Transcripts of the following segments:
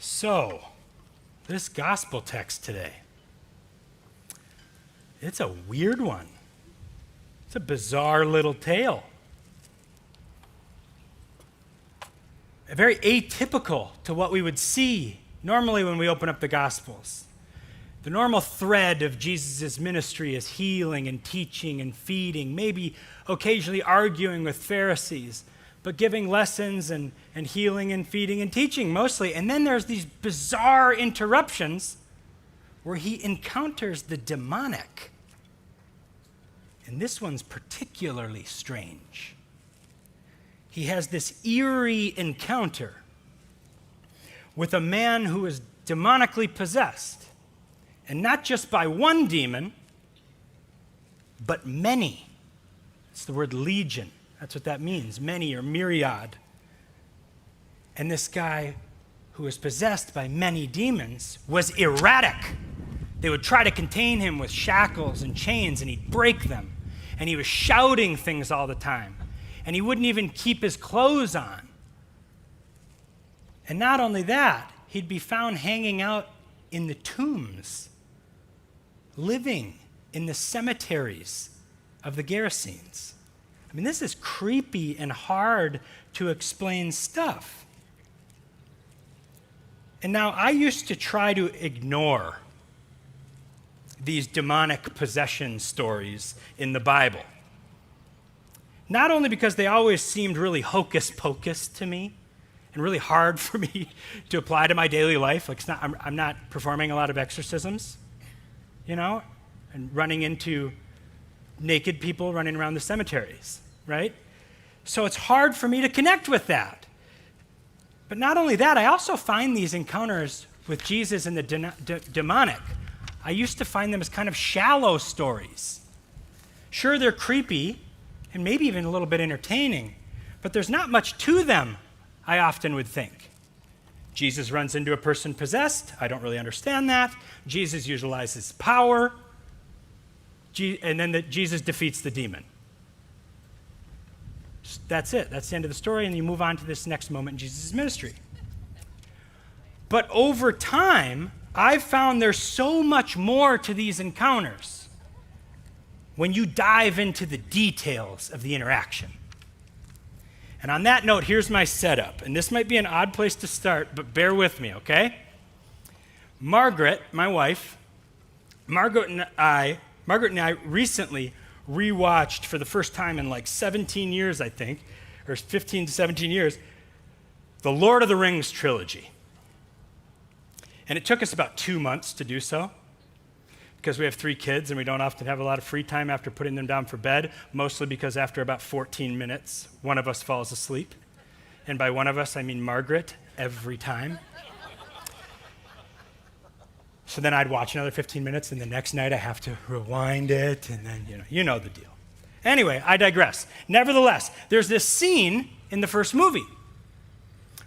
So, this gospel text today, it's a weird one. It's a bizarre little tale. Very atypical to what we would see normally when we open up the Gospels. The normal thread of Jesus' ministry is healing and teaching and feeding, maybe occasionally arguing with Pharisees, but giving lessons and healing and feeding and teaching mostly. And then there's these bizarre interruptions where he encounters the demonic. And this one's particularly strange. He has this eerie encounter with a man who is demonically possessed. And not just by one demon, but many. It's the word legion. That's what that means, many or myriad. And this guy who was possessed by many demons was erratic. They would try to contain him with shackles and chains, and he'd break them. And he was shouting things all the time. And he wouldn't even keep his clothes on. And not only that, he'd be found hanging out in the tombs, living in the cemeteries of the Gerasenes. I mean, this is creepy and hard to explain stuff. And now, I used to try to ignore these demonic possession stories in the Bible. Not only because they always seemed really hocus pocus to me and really hard for me to apply to my daily life. Like I'm not performing a lot of exorcisms, and running into naked people running around the cemeteries, right? So it's hard for me to connect with that. But not only that, I also find these encounters with Jesus and the demonic, I used to find them as kind of shallow stories. Sure, they're creepy and maybe even a little bit entertaining, but there's not much to them, I often would think. Jesus runs into a person possessed. I don't really understand that. Jesus utilizes power. And then Jesus defeats the demon. That's it. That's the end of the story, and you move on to this next moment in Jesus' ministry. But over time, I've found there's so much more to these encounters when you dive into the details of the interaction. And on that note, here's my setup. And this might be an odd place to start, but bear with me, okay? Margaret, my wife, Margaret and I recently rewatched for the first time in like 17 years, I think, or 15 to 17 years, the Lord of the Rings trilogy. And it took us about 2 months to do so because we have 3 kids and we don't often have a lot of free time after putting them down for bed, mostly because after about 14 minutes, one of us falls asleep. And by one of us, I mean Margaret every time. So then I'd watch another 15 minutes, and the next night I have to rewind it, and then, you know the deal. Anyway, I digress. Nevertheless, there's this scene in the first movie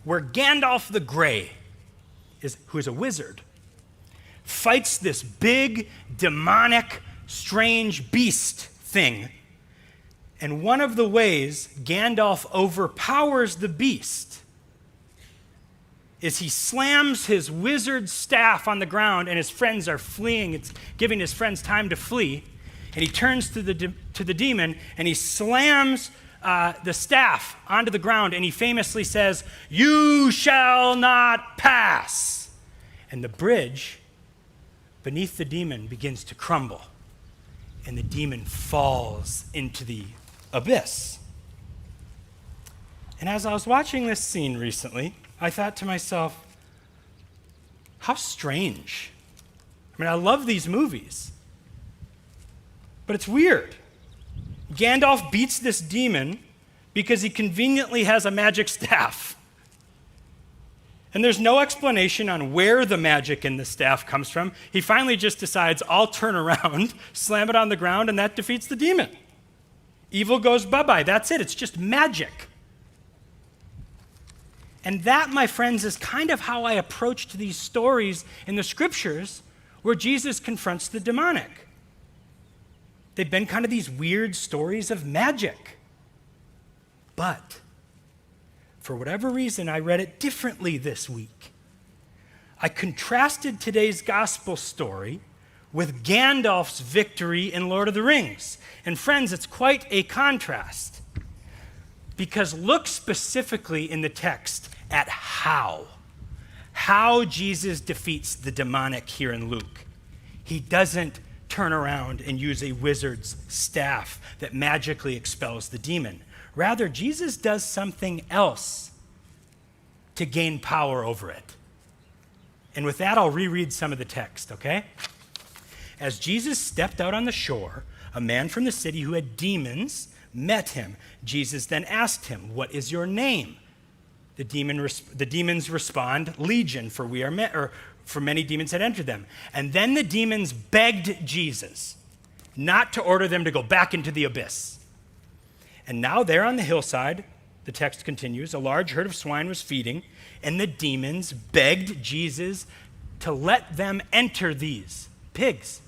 where Gandalf the Grey, who is a wizard, fights this big, demonic, strange beast thing. And one of the ways Gandalf overpowers the beast is he slams his wizard staff on the ground, and his friends are fleeing. It's giving his friends time to flee. And he turns to the demon, and he slams the staff onto the ground, and he famously says, "You shall not pass." And the bridge beneath the demon begins to crumble, and the demon falls into the abyss. And as I was watching this scene recently, I thought to myself, how strange. I mean, I love these movies, but it's weird. Gandalf beats this demon because he conveniently has a magic staff. And there's no explanation on where the magic in the staff comes from. He finally just decides, I'll turn around, slam it on the ground, and that defeats the demon. Evil goes bye-bye. That's it. It's just magic. And that, my friends, is kind of how I approached these stories in the scriptures where Jesus confronts the demonic. They've been kind of these weird stories of magic. But for whatever reason, I read it differently this week. I contrasted today's gospel story with Gandalf's victory in Lord of the Rings. And friends, it's quite a contrast. Because look specifically in the text at how Jesus defeats the demonic here in Luke. He doesn't turn around and use a wizard's staff that magically expels the demon. Rather, Jesus does something else to gain power over it. And with that, I'll reread some of the text, okay? As Jesus stepped out on the shore, a man from the city who had demons met him. Jesus then asked him, "What is your name?" The demons respond, "Legion, for many demons had entered them." And then the demons begged Jesus not to order them to go back into the abyss. And now there on the hillside, the text continues, a large herd of swine was feeding, and the demons begged Jesus to let them enter these pigs.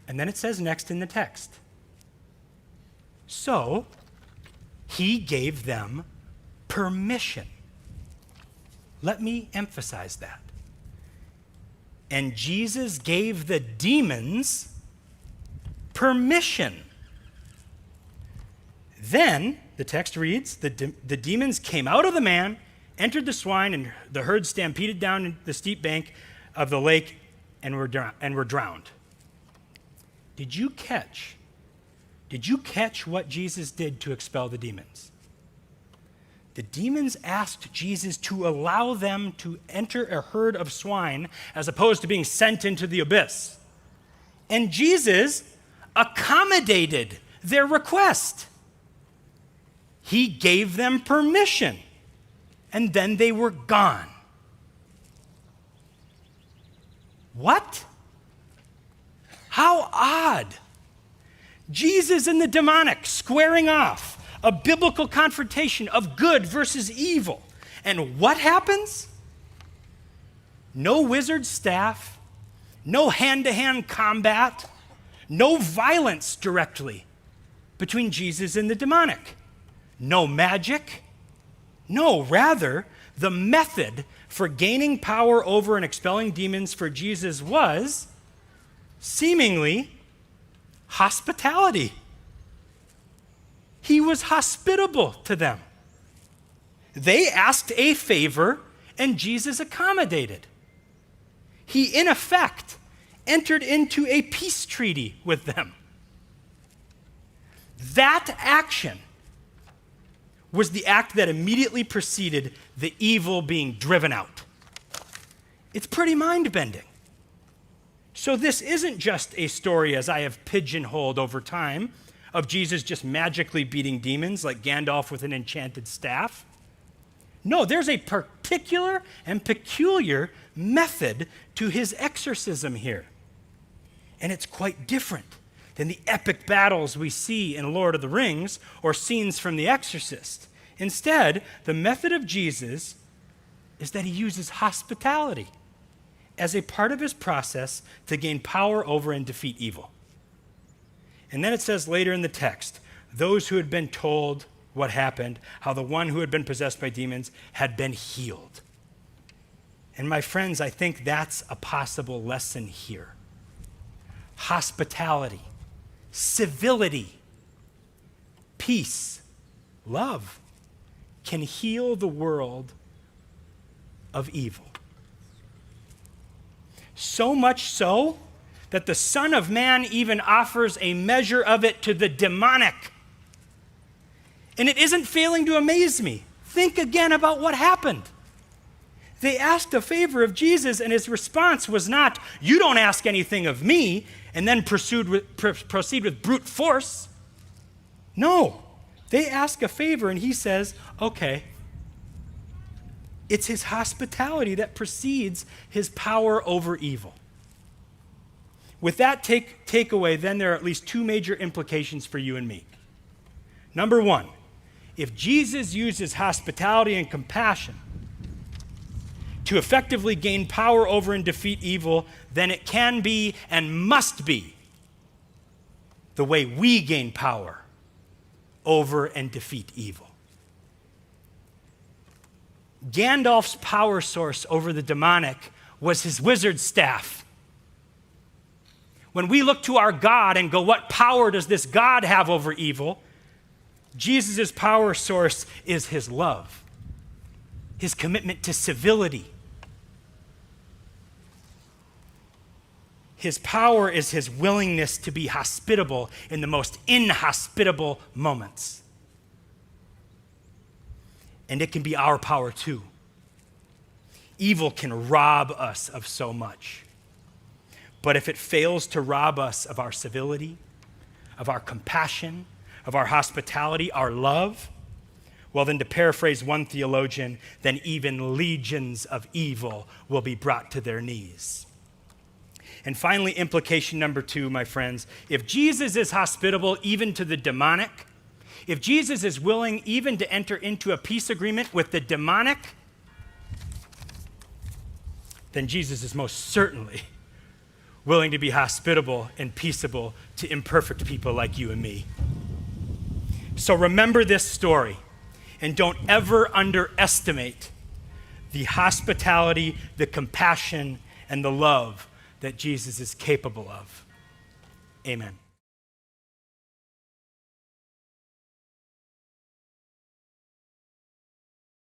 And then it says next in the text, so he gave them permission. Let me emphasize that. And Jesus gave the demons permission. Then, the text reads, the demons came out of the man, entered the swine, and the herd stampeded down the steep bank of the lake and were drowned. Did you catch what Jesus did to expel the demons? The demons asked Jesus to allow them to enter a herd of swine as opposed to being sent into the abyss. And Jesus accommodated their request. He gave them permission, and then they were gone. What? How odd. Jesus and the demonic squaring off, a biblical confrontation of good versus evil. And what happens? No wizard staff, no hand-to-hand combat, no violence directly between Jesus and the demonic. No magic. No, rather, the method for gaining power over and expelling demons for Jesus was seemingly hospitality. He was hospitable to them. They asked a favor, and Jesus accommodated. He, in effect, entered into a peace treaty with them. That action was the act that immediately preceded the evil being driven out. It's pretty mind-bending. So this isn't just a story, as I have pigeonholed over time, of Jesus just magically beating demons like Gandalf with an enchanted staff. No, there's a particular and peculiar method to his exorcism here. And it's quite different than the epic battles we see in Lord of the Rings or scenes from The Exorcist. Instead, the method of Jesus is that he uses hospitality as a part of his process to gain power over and defeat evil. And then it says later in the text, those who had been told what happened, how the one who had been possessed by demons had been healed. And my friends, I think that's a possible lesson here. Hospitality, civility, peace, love can heal the world of evil. So much so that the Son of Man even offers a measure of it to the demonic. And it isn't failing to amaze me. Think again about what happened. They asked a favor of Jesus, and his response was not, "You don't ask anything of me," and then proceed with brute force. No, they ask a favor, and he says, okay. It's his hospitality that precedes his power over evil. With that takeaway, then there are at least two major implications for you and me. Number one, if Jesus uses hospitality and compassion to effectively gain power over and defeat evil, then it can be and must be the way we gain power over and defeat evil. Gandalf's power source over the demonic was his wizard staff. When we look to our God and go, what power does this God have over evil? Jesus' power source is his love, his commitment to civility. His power is his willingness to be hospitable in the most inhospitable moments. And it can be our power too. Evil can rob us of so much. But if it fails to rob us of our civility, of our compassion, of our hospitality, our love, well, then to paraphrase one theologian, then even legions of evil will be brought to their knees. And finally, implication number 2, my friends, if Jesus is hospitable even to the demonic, if Jesus is willing even to enter into a peace agreement with the demonic, then Jesus is most certainly willing to be hospitable and peaceable to imperfect people like you and me. So remember this story, and don't ever underestimate the hospitality, the compassion, and the love that Jesus is capable of. Amen.